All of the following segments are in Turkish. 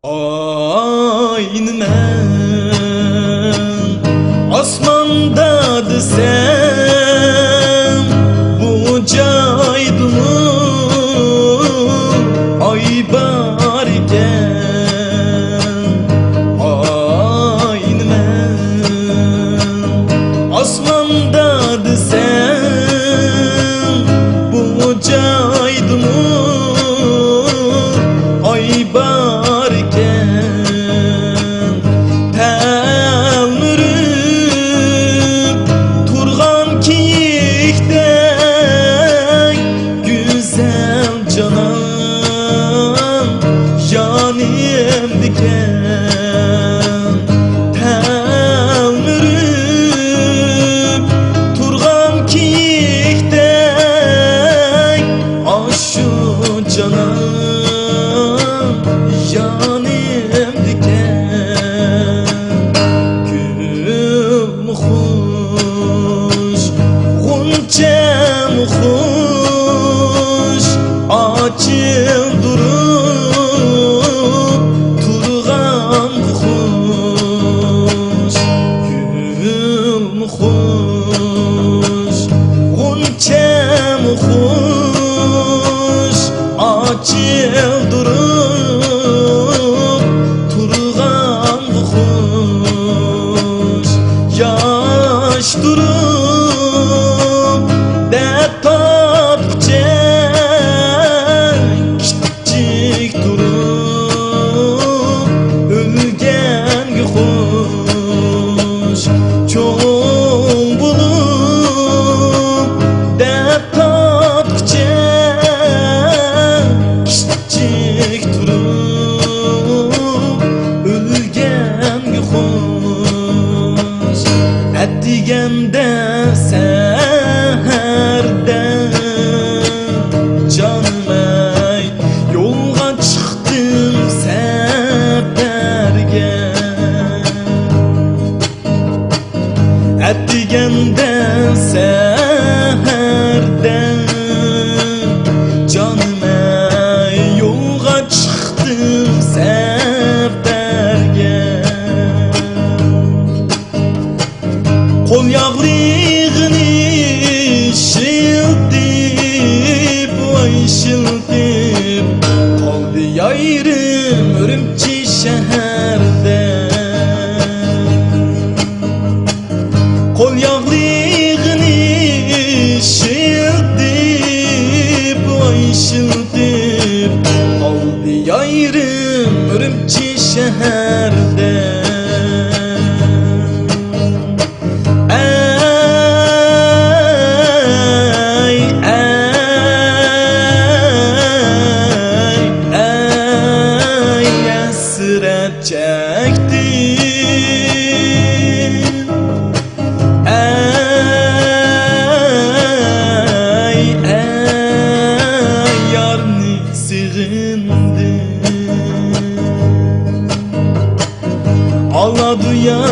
Aynı men asmanda desem bu caydumu ay barken aynı men asmanda desem bu caydumu ay barken telmürüp turgan kiyikten güzel canan yanım diken telmürüp turgan kiyikten aşu canan yanım diken gülüm hoş gunçem hoş açıl durup turgan hoş gülüm hoş gunçem hoş açıl durup turgan hoş yaş durup dert tapıkça kiçik durup ölgen hoş çoğun bulup dert tapıkça kiçik durup ölgen hoş etdigende seherden canım ey yolga çıktım seferge etdigende seherden canım ey yolga çıktım seferge kol yağlığını şıltıp vay şıltıp kaldı yayrım Ürümçi şehirde kol yağlığını şıltıp vay şıltıp kaldı yayrım Ürümçi şehirde çektim ey yarını sığındım ağladı ya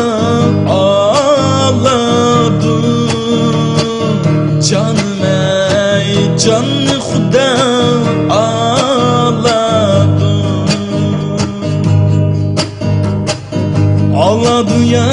ağladı canım ey canı Huda ağladı ya